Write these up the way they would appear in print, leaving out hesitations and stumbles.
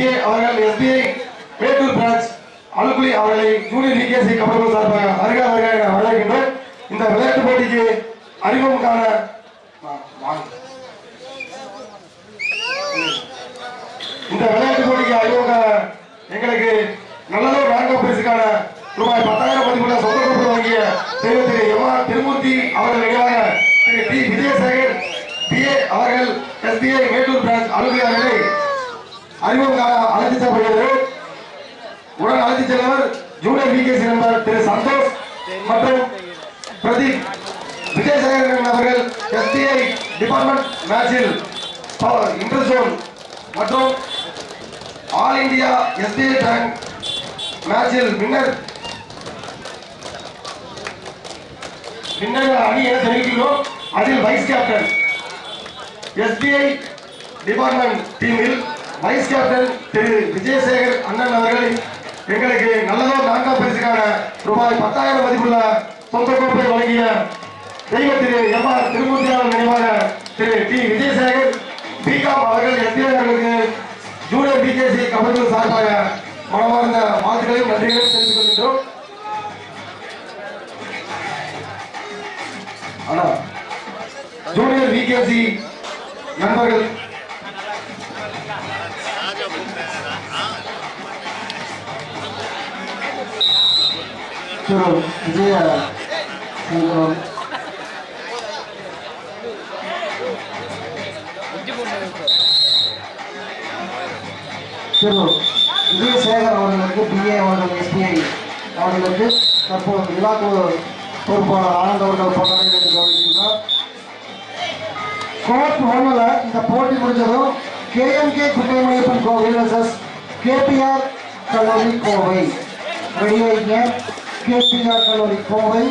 BA அவர்கள் SBI Mettur branch அலுக்குலி அவர்களை junior VKC kabaddi சார்பாக வரவேற்கின்றோம். இந்த விளையாட்டு போட்டிக்கு அறிமுகம் காண எங்களுக்கு நல்லதொரு நான்காம் பரிசுக்கான ரூபாய் 10,000 மதிப்புள்ள சொந்த கோப்பை வழங்கிய திரு எம்.ஆர். திருமூர்த்தி அவர்கள் நினைவாக திரு டி. விஜயசேகர் பிஏ அவர்கள் எஸ்பிஐ மேட்டூர் பிரான்ச் அலுவலி அவர்களை அறிமுகம் காண அழைத்து செல்லப்படுகிறது. உடன் அழைத்து செல்வர் ஜூனியர் விகேசி நண்பர் திரு சந்தோஷ் மற்றும் பிரதீப். விஜயசேகர் அவர்கள் எஸ்பிஐ டிபார்ட்மெண்ட் மேட்சில் இன்டர்சோன் மற்றும் ஆல் இந்தியா எஸ்பிஐ பேங்க் மேட்சில் வின்னர் அணி என தெரிவிக்கிறோம். அதில் வைஸ் கேப்டன் எஸ்பிஐ டிபார்ட்மெண்ட் டீமில் வைஸ் கேப்டன் திரு விஜயசேகர் அண்ணன் அவர்கள் எங்களுக்கு நல்லதோர் நான்காம் பரிசுக்கான ரூபாய் 10,000 மதிப்புள்ள சொந்த கோப்பை வழங்கிய தெய்வ திரு எம்.ஆர். திருமூர்த்தி அவர்கள் நினைவாக திரு டி. விஜயசேகர் பிகாம் அவர்கள் எஸ்பிஐ அவர்களுக்கு ஜூனியர் விகேசி கபடி சார்பாக மனமார்ந்த வாழ்த்துக்களையும் நன்றிகளையும் தெரிவித்துக் கொள்கின்றோம். ஜூனியர் விகேசி நண்பர்கள் திரு விஜய திரு விஜயசேகர் அவர்களுக்கு பிஏ அவர்கள் எஸ்பிஐ அவர்களுக்கு தற்போது விழாக்குழு பொறுப்பாளர் ஆனந்த் அவர்கள் பொன்னாடை கவனிக்கின்றார். கோர்ட் 1ல் இந்த போட்டி முடிஞ்சதும் கேஎம்கே குட்டைமணியப்பன் கோவில் வர்சஸ் கேபிஆர் கல்லூரி கோவை. ரெடி வைங்க. கேபிஆர் கல்லூரி கோவை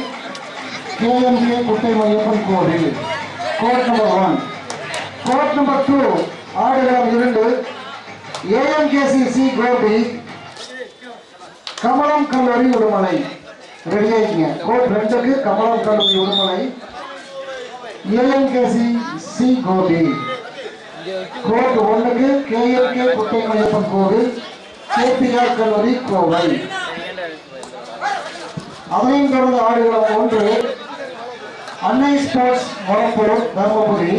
கேஎம்கே குட்டைமணியப்பன் கோவில். Court number 1. கோர்ட் நம்பர் 2 ஆடுகளம் 2 ஏஎம்கேசி கோபி கமலம் கல்லூரி உடுமலை. ரெடி ஆகிங்க. கோர்ட் 2க்கு கமலம் கல்லூரி உடுமலை ஏஎம்கேசி கோபி. கோர்ட் 1க்கு கேஎம்கே குட்டைமணியப்பன் கோவில் கேபிஆர் கல்லூரி கோவை. அதையும் தொடர்ந்து ஆடுகளம் 1 Annai sports Morappur Dharmapuri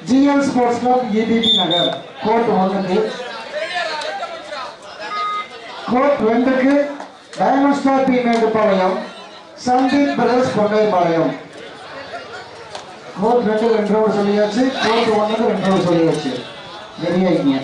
GL sports club EPP Nagar. Court 1க்கு. கோர்ட் 2க்கு diamond star B Mettupalayam Sandeep brothers Kondaipalayam. Court 2க்கு 2 ரவுண்ட் சொல்லியாச்சு. கோர்ட் 1க்கு 2 ரவுண்ட் சொல்லியாச்சு. ரெடியாகிங்க.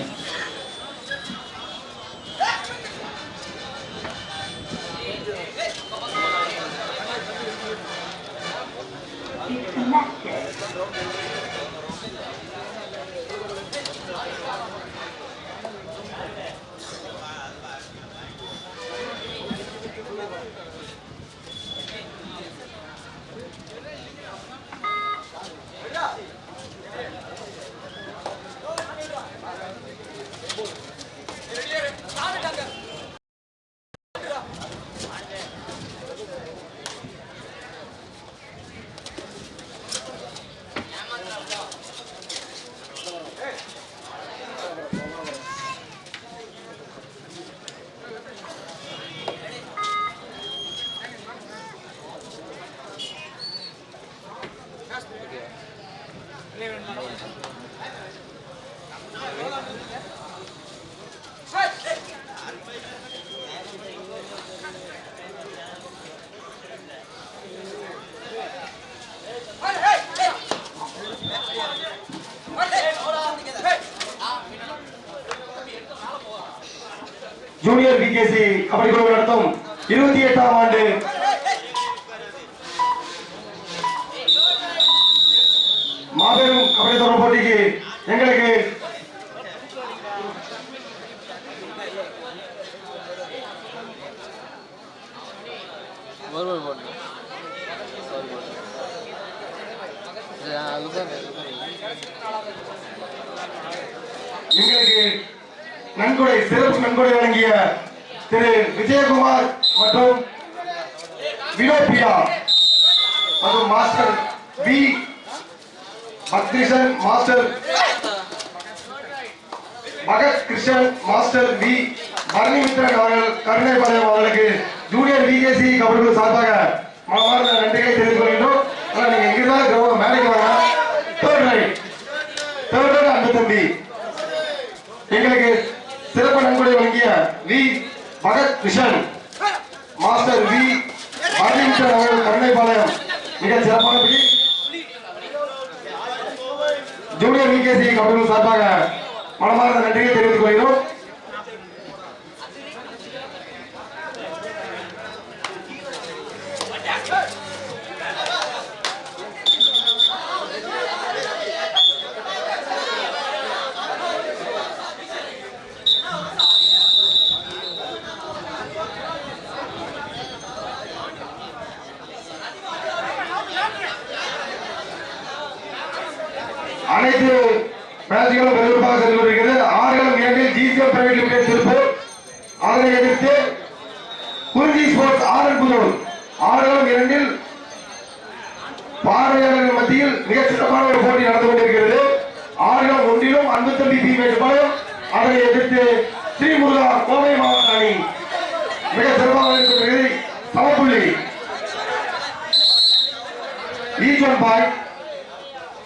ஜூனியர் விகேசி கபடி குழு நடத்தும் 28ஆம் ஆண்டு மாபெரும் கபடி தொடர் போட்டிக்கு எங்களுக்கு நன்கொடை சிறப்பு நன்கொடை வழங்கிய திரு விஜயகுமார் மற்றும் வினோபியா மற்றும் master V Badrisan master Magath Krishnan master V Baranimithran அவர்கள் கருணைபாளையம் அவர்களுக்கு ஜூனியர் விகேசி கபடி சார்பாக மனமார்ந்த நன்றிகளை தெரிவித்துக் கொள்கின்றோம். நீங்க எங்கிருந்தாலும் கிரௌண்ட் மேடைக்கு வாங்க. தேர்ட் ரைட் அன்பு தம்பி எங்களுக்கு சிறப்பு நன்கொடை வழங்கிய V Magath Krishnan master V Baranimithran அவர்கள் கருணைபாளையம் மிக சிறப்பான ஜூனியர் விகேசி கபடி சார்பாக மனமார்ந்த நன்றியை தெரிவித்துக் கொள்கிறோம். அனைத்து மேட்சுகளும் விறுவிறுப்பாக சென்று கொண்டிருக்கிறது. ஆறுகளும் இரண்டில் ஜிசிஎம் பிரைவேட் லிமிடெட் திருப்பூர், அதனை எதிர்த்து குறிஞ்சி ஸ்போர்ட்ஸ் ஆரன்புதூர். ஆறுகளும் இரண்டில் பார்வையாளர்கள் மத்தியில் மிக சிறப்பான ஒரு போட்டி நடந்து கொண்டிருக்கிறது. ஆறுகளும் ஒன்றிலும் அன்பு தம்பி பி மேட்டுப்பாளையம், அதனை எதிர்த்து ஸ்ரீமுருகா கோவை மாவட்ட அணி மிக சிறப்பாக இருக்கிறது. சமப்புள்ளி ஈஜன் பாய்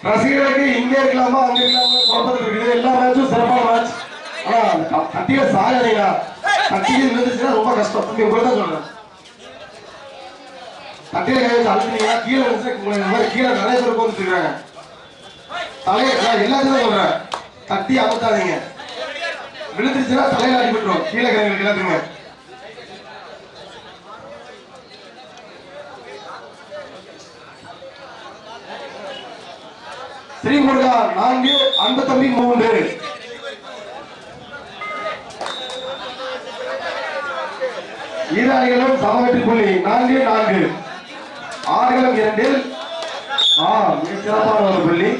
ரசிகர்களுக்கு இங்க இருக்கலாமா அங்க இருக்கலாமா குழப்பத்தில் இருக்குது. எல்லா மேட்சும் சிறப்பான மேட்ச். ஆனா கட்டியில சாயலையா கட்டியில் இருந்துச்சுன்னா ரொம்ப கஷ்டம். உங்களுக்கு தான் சொல்றேன், கட்டியில கை வச்சு அழுத்தினீங்கன்னா கீழே வந்து கீழே நிறைய பேர் போட்டு இருக்காங்க. தலையை எல்லாத்தையும் சொல்றேன், தட்டி அமுத்தாதீங்க. விழுந்துருச்சுன்னா தலையில அடிபட்டுரும் கீழே கைகளுக்கு எல்லாத்துக்குமே. ஸ்ரீமுருகா 4 அன்பு தம்பி 3. இரு அணிகளும் சமவெற்றி புள்ளி 4-4. ஆறுகளும் 2 மிக சிறப்பான ஒரு புள்ளி.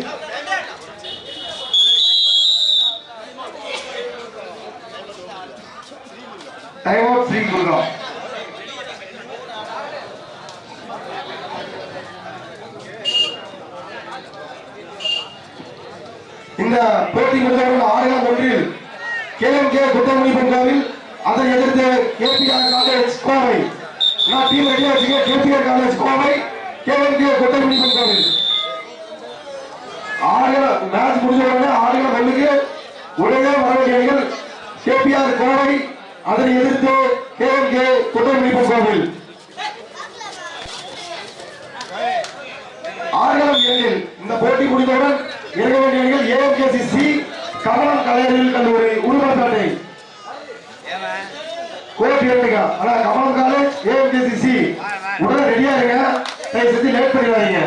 Time out Srimuruga. இந்த போட்டி முடிந்தவர்கள் ஆறுகளம் ஒன்றில் கேஎம்கே குட்டமணி பஞ்சாவில், அதை எதிர்த்து கேபிஆர் காலேஜ் கோவை. நான் டீம் ரெடியா வச்சுக்க. KPR college Kovai, KMK Kuttamani பஞ்சாவில். ஆறுகளம் மேட்ச் முடிஞ்ச ஆறுகளம் ஒன்றுக்கு உடனே வரவேண்டிய அணிகள் கேபிஆர் கோவை, அதனை எதிர்த்து கேஎம்கே குட்டமணி பஞ்சாவில். ஆறுகளம் 2 இந்த போட்டி முடிந்தவுடன் இறங்க வேண்டிய அணிகள் ஏஎம்கேசி கமலம் கலைஞர்கள் கல்லூரி உருவப்பேட்டை கோட் 2. ஆனா கமலம் காலேஜ் ஏஎம்கேசி உடனே ரெடியா இருங்க, தயவு செஞ்சு லேட் பண்ணிடாதீங்க.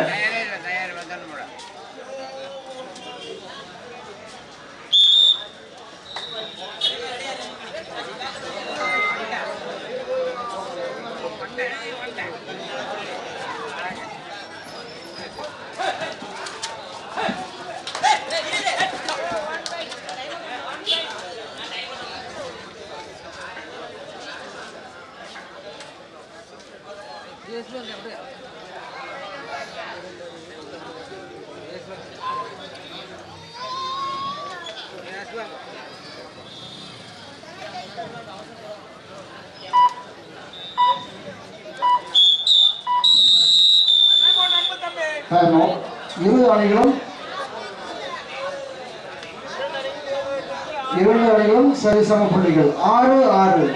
இரு அணிகளும் சரிசம புள்ளிகள் 6-6.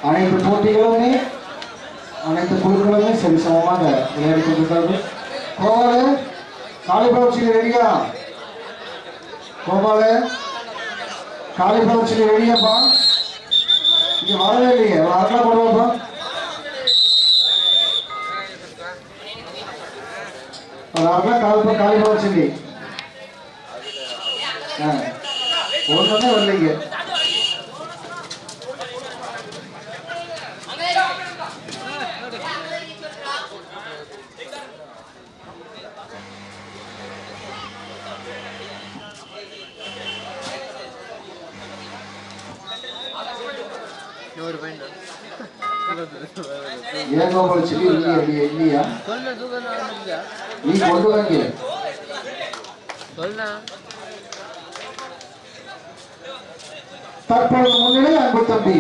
அனைத்து போட்டிகளுமே அனைத்து குழுக்களுமே சரிசமமாக விளையாடி கொண்டிருக்கிறார்கள். கோபாலு காளிபுரம் ரெடியா? கோபாலு காளிபுரம் ரெடியாப்பா? இங்க வரவே இல்லையே, ஒரு அரை போடுவாப்பா. ஒரு அரை காளிபுரம் சொல்லி ஒன்றுமே வரலைங்க. ஏன் கோபால் சொல்லி இல்லையா? நீ கொண்டு வாங்க. தற்போது முன்னிலை அன்பு தம்பி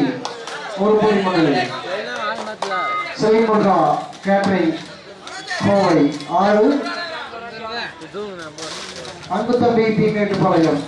ஒரு புள்ளி முன்னிலை. ஸ்ரீமுருகா கேட்டரிங் கோவை 6, அன்பு தம்பி பி மேட்டுப்பாளையம்.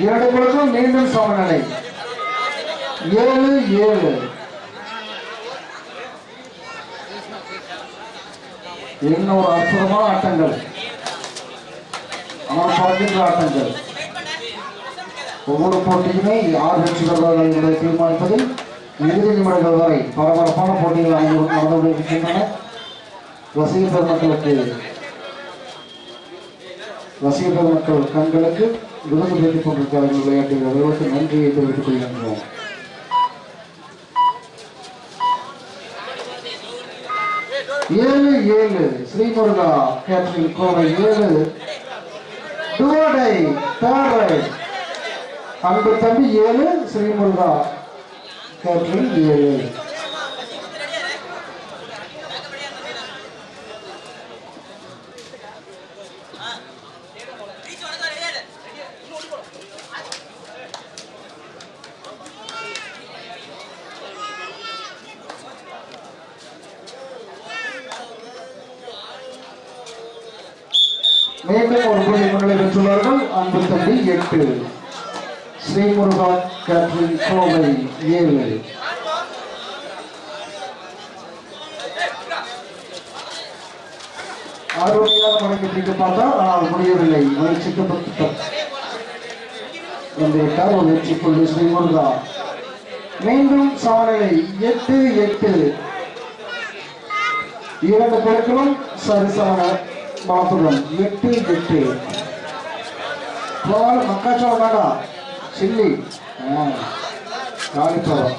இரண்டு குழுக்களும் மீண்டும் சமநிலை 7-7. இன்னொரு அற்புதமான ஆட்டங்கள், ஆனால் பார்க்கின்ற ஆட்டங்கள். ஒவ்வொரு போட்டியுமே யார் வெற்றி பெறுவார்கள் என்பதை தீர்மானிப்பதில் இறுதி நிமிடங்கள் வரை பரபரப்பான போட்டிகள் நடந்து கொண்டிருக்கின்றன. ரசிக பெருமக்கள் கண்களுக்கு விருது பெற்றுக் கொண்டிருக்கிறார்கள். விளையாட்டு வீரர்களுக்கு நன்றியை தெரிவித்துக் கொள்கின்றோம். ஏழு ஸ்ரீமுருகா கேட்டரிங் கோவை 7, டுவர்டை தேர்ட் ரைட் அன்பு தம்பி 7, ஸ்ரீமுருகா கேட்டரிங் 7. மீண்டும் ஒரு புள்ளி முன்னிலை பெற்றுள்ளார்கள். அன்பு தம்பி 8, ஸ்ரீமுருகா கேட்டரிங் கோவை 7. அருமையாக மடக்கி பார்த்தால் ஆனால் முடியவில்லை. முயற்சிக்கப்பட்ட வெற்றி புள்ளி ஸ்ரீமுருகா. மீண்டும் சமநிலை 8-8. இரண்டு பேருக்கும் சரிசமன மாத்துடன் 8-8. மக்காச்சோளம் வேண்டாம், சில்லி காலிப்பழம்.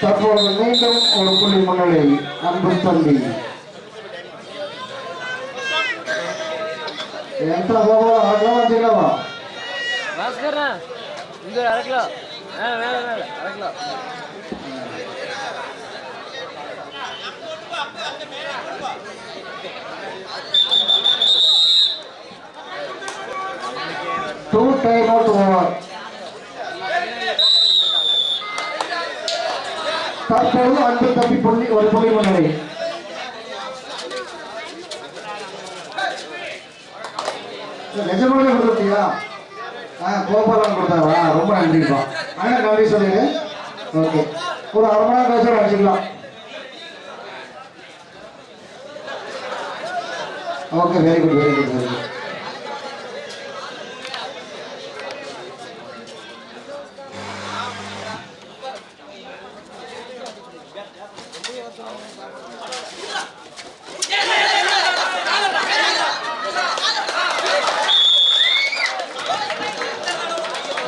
தற்போது மீண்டும் ஒரு புள்ளி முன்னிலை அன்பு தம்பி. ఎంత అరకిలో తిన్నావా? అరకిలో అరకిలో 2 time out over. தற்போது அன்பு தம்பி புள்ளி ஒரு புள்ளி முன்னிலை. நிஜமாவே கொடுத்தியா? கோபாலம் கொடுத்தாரா? ரொம்ப நன்றிப்பா. ஆனால் நன்றி சொல்லிடு. ஓகே, ஒரு அரை மணி நேரம் கழிச்சு அடிச்சுக்கலாம். Okay, very good very good very good.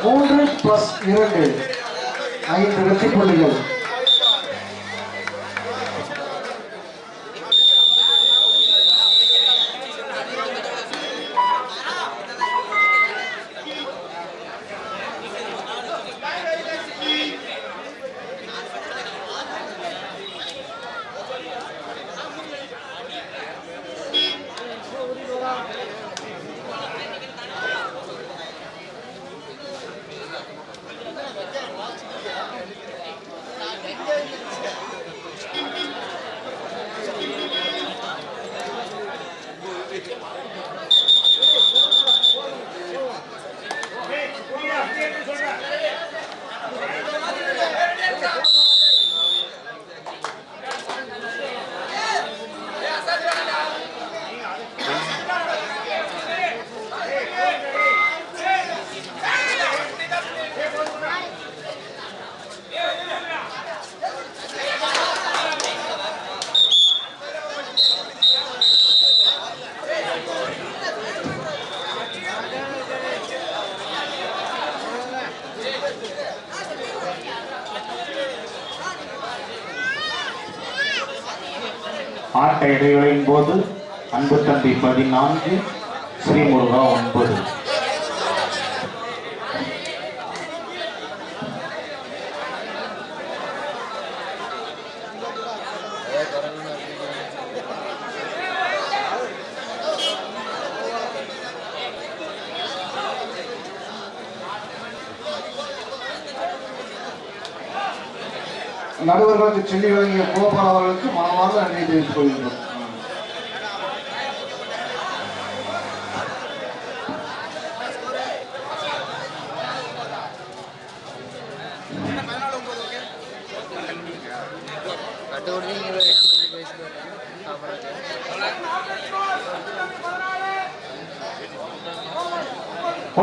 மூன்று பிளஸ் 2 5 வெற்றி புள்ளிகள். ஆட்ட இடைவேளையின் போது அன்பு தம்பி 14 ஸ்ரீமுருகா 9. நடுவர்களுக்கு சொல்லி வழங்கிய கோபால் அவர்களுக்கு மனமார்ந்த நன்றி தெரிவித்துக் கொள்கின்றோம்.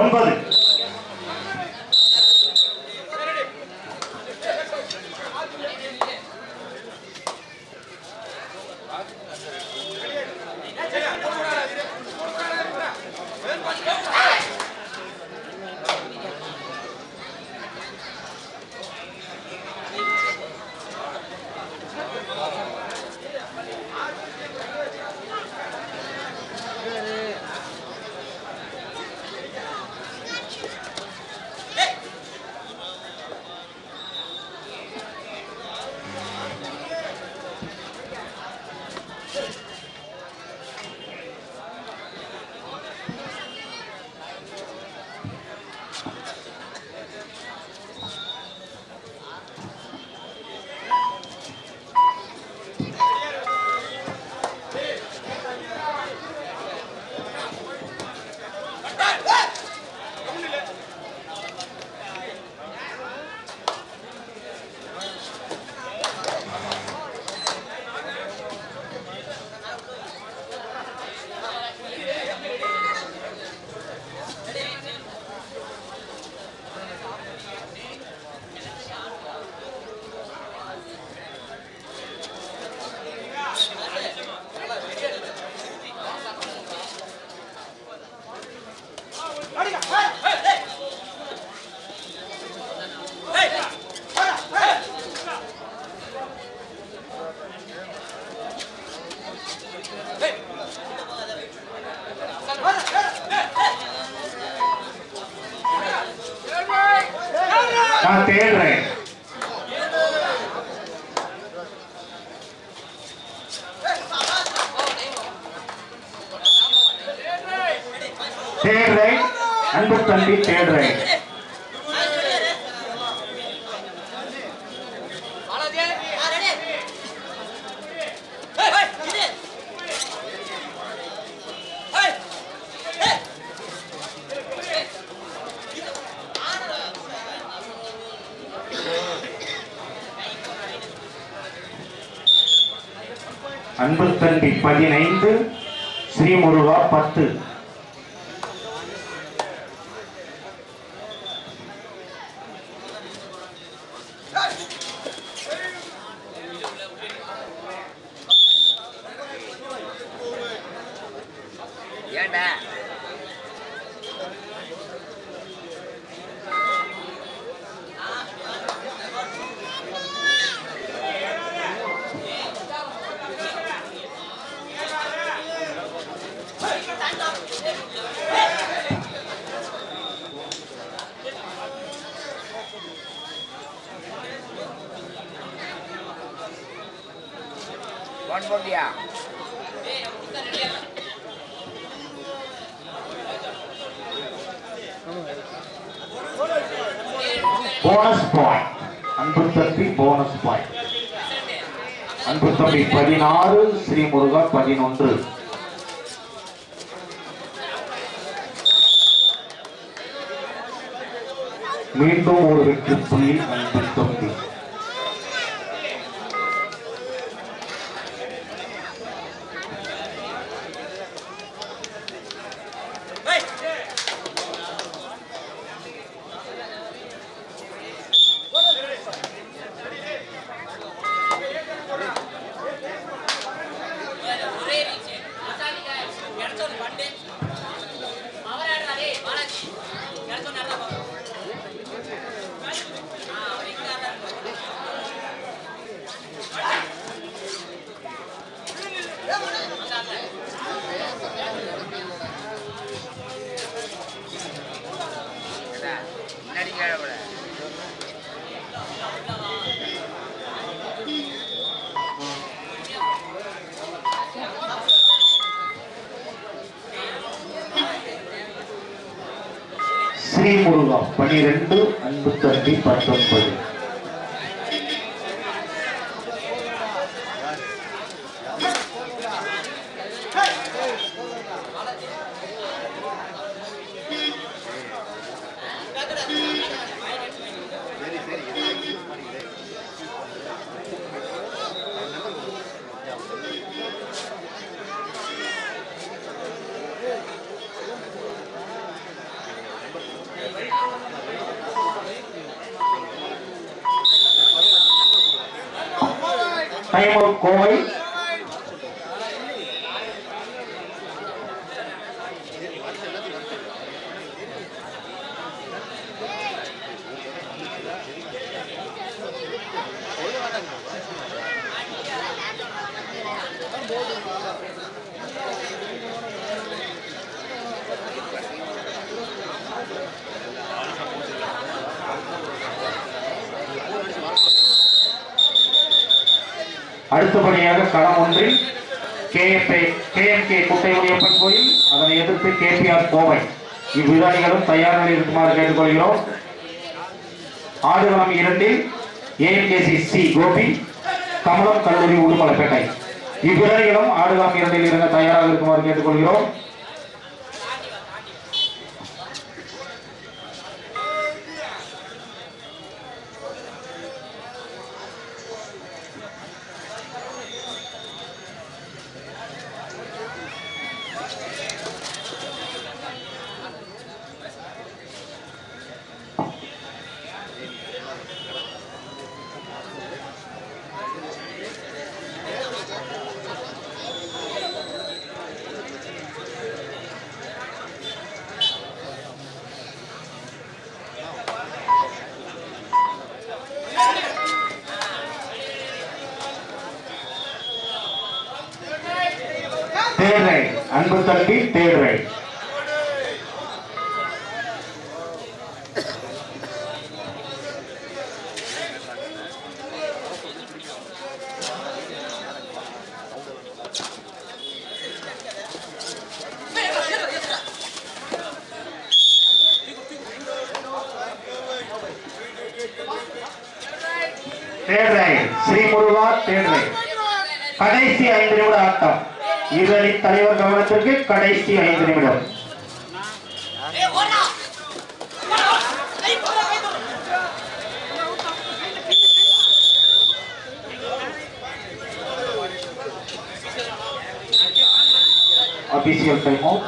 ஒன்பது. நான் தேடுறேன். தேடுறேன் அன்பு தம்பி தேடுறேன். அன்பு தம்பி 15 ஸ்ரீமுருகா 10. போனஸ் பாயிண்ட் அன்பு தம்பி போனஸ் பாயிண்ட். அன்பு தம்பி 16 ஸ்ரீமுருகா 11. மீண்டும் ஒரு வெற்றி புள்ளி அன்பு தம்பி. ஸ்ரீமுருகா 12 அன்பு தம்பி 19. Time out Kovai. அடுத்தபடியாக களம் ஒன்றில் KMK குட்டையுடையப்பன் கோயில், அதனை எதிர்த்து KPR கோவை. இவ்விராணிகளும் தயார் நிலையில் இருக்குமாறு கேட்டுக்கொள்கிறோம். ஆடுகளம் 2இல் AMKC கோபி, கமலம் கல்லூரி உடுமலைப்பேட்டை. இவ்விராணிகளும் ஆடுகளம் 2இல் இறங்க தயாராக இருக்குமாறு கேட்டுக்கொள்கிறோம். தேர்ரை அன்பு தம்பி தேர்ரை. தேர்ரை ஸ்ரீமுருகா தேர்ரை. கடைசி 5 நிமிட ஆட்டம். இறுதி தலைவர் கவனத்திற்கு கடைசி 5 நிமிடம். Official time out.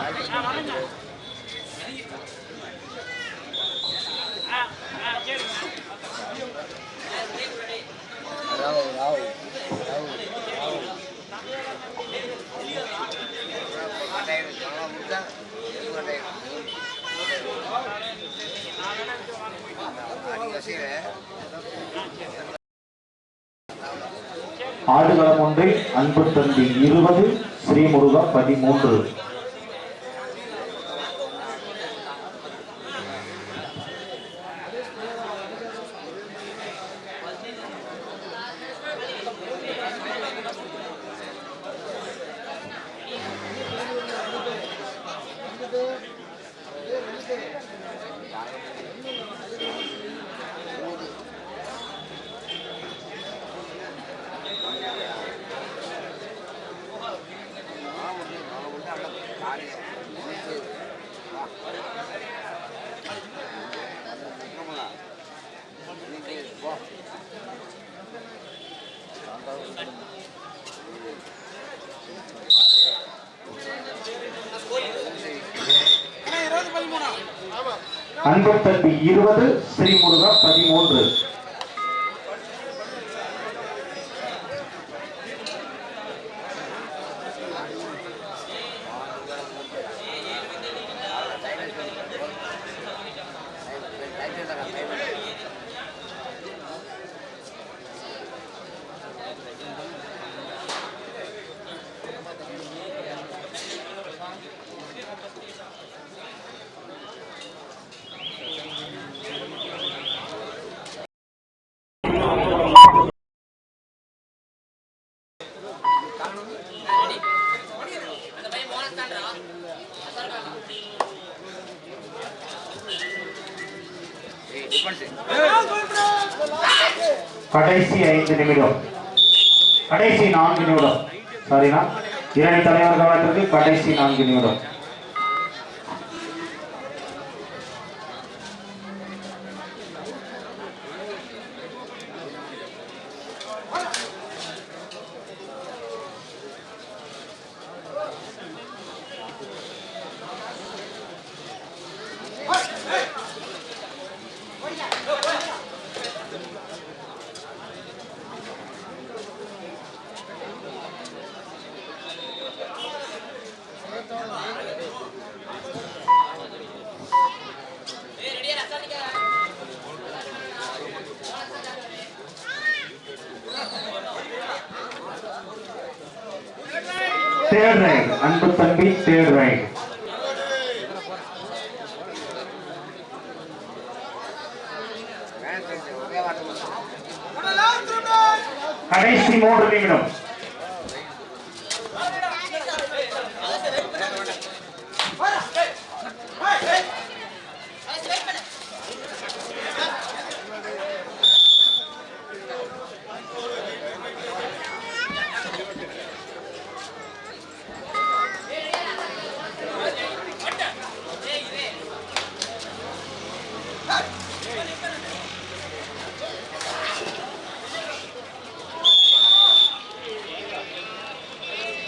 ஆடுகளம் ஒன்றில் அன்பு தம்பி 20, ஸ்ரீமுருகா 13. அன்பு தம்பி 20, ஸ்ரீமுருகா 13. கடைசி 5 நிமிடம், கடைசி 4 நிமிடம். சரினா இரண்டு தலைவர் காலத்திற்கு கடைசி 4 நிமிடம். தேர்ட் ரைட், அன்பு தம்பி தேர்ட் ரைட். கடைசி 3 நிமிடம்.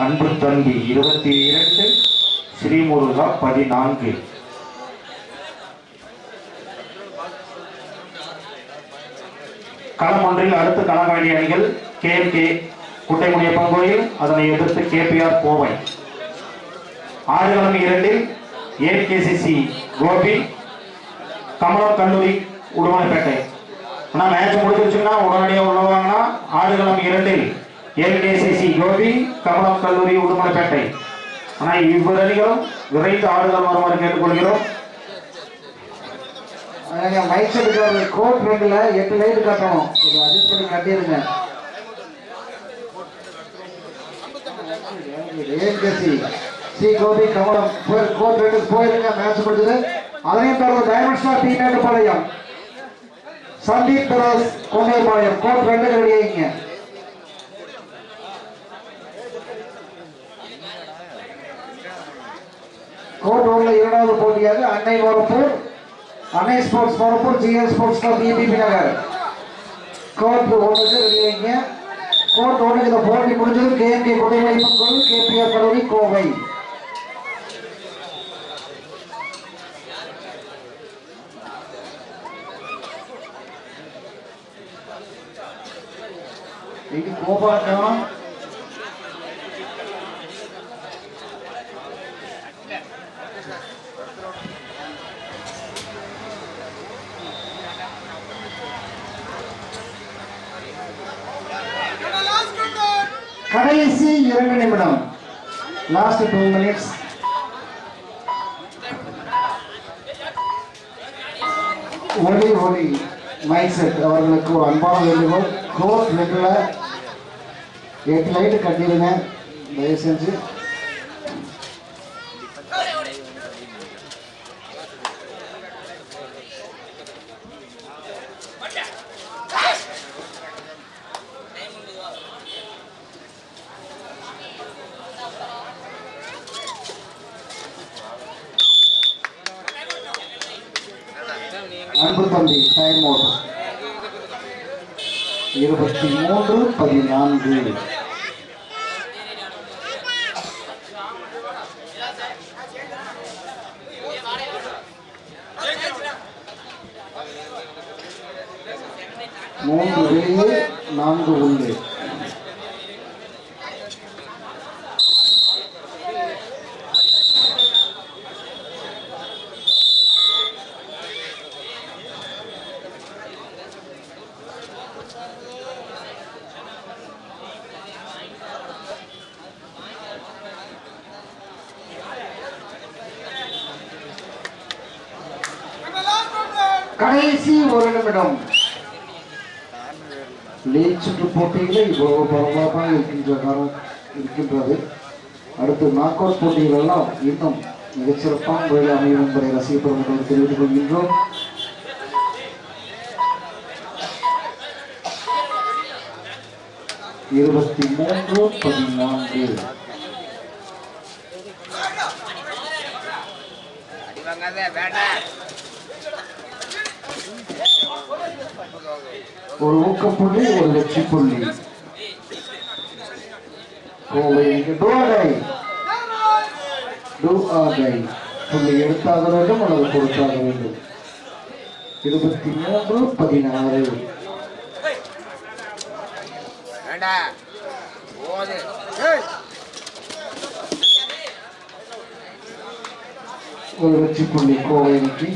அன்பு தம்பி 22, ஸ்ரீமுருகா 14. களம் ஒன்றில் அடுத்து கள வேண்டிய அணிகள் கேஎம்கே குட்டைமுனியப்பன் கோயில், அதனை எதிர்த்து கேபிஆர் கோவை. ஆடுகளம் 2இல் ஏகேசிசி கோபி கமலம் கல்லூரி உடுமலைப்பேட்டை. ஆனால் மேட்ச் முடிஞ்சிருச்சுன்னா உடனடியாக உள்ளவாங்கன்னா ஆடுகளம் 2இல் ஏகேசிசி கோபி கமலம் கல்லூரி உடுமலைப்பேட்டை. ஆனால் இவ்விரு அணிகளும் விரைந்து ஆடுகளம் வருமாறு கேட்டுக்கொள்கிறோம். மைக் செட் கோட் 2ல 8 லைட் கட்டணும், கொஞ்சம் அட்ஜஸ்ட் பண்ணி கட்டிடுங்க. AKC C Gobi Kamalam court 2 போயிருங்க. மேட்ச் முடிஞ்சது. அதையும் தொடர்ந்து diamond star team Mettupalayam Sandeep brothers Kondaipalayam court 2 ready ஆகிங்க. கோட் 1ல இரண்டாவது போட்டியாக Annai Morappur, Annai sports Morappur, GL sports club EPP Nagar. Court 1க்கு ரெடி ஆகிங்க. கோட் 1க்கு இந்த போட்டி முடிஞ்சது. கேஎம்கே குட்டைமுனியப்பன் கோயில், கேபிஆர் கல்லூரி கோவை. இது கோபாக்கம் கடைசி 2 நிமிடம், லாஸ்ட் 2 minutes. ஒலி மைக் செட் அவர்களுக்கு ஒரு அன்பான வேண்டுகோள். கோட் 2ல 8 லைட் கட்டிடுங்க தயவு செஞ்சு. அன்பு தம்பி டைம் அவுட் 23-14. மூன்று வெளியே 4 உள்ளே. கடைசி 1 நிமிடம். லீக் சுற்று போட்டிகளே இவ்வளவு பரபரப்பாக இருக்கின்றது. அடுத்து நாக் அவுட் போட்டிகள் எல்லாம் இன்னும் மிகச்சிறப்பான முறையில் அமையும் என்பதை ரசிக பெருமக்களுக்கு தெரிவித்துக் கொள்கின்றோம். இருபத்தி 13-14 ஒரு ஊக்கப்புள்ளி, ஒரு வெற்றி புள்ளி. புள்ளி எடுத்தாக வேண்டும் அல்லது கொடுத்தாக வேண்டும். 23-16 ஒரு வெற்றி புள்ளி கோவை அணிக்கு.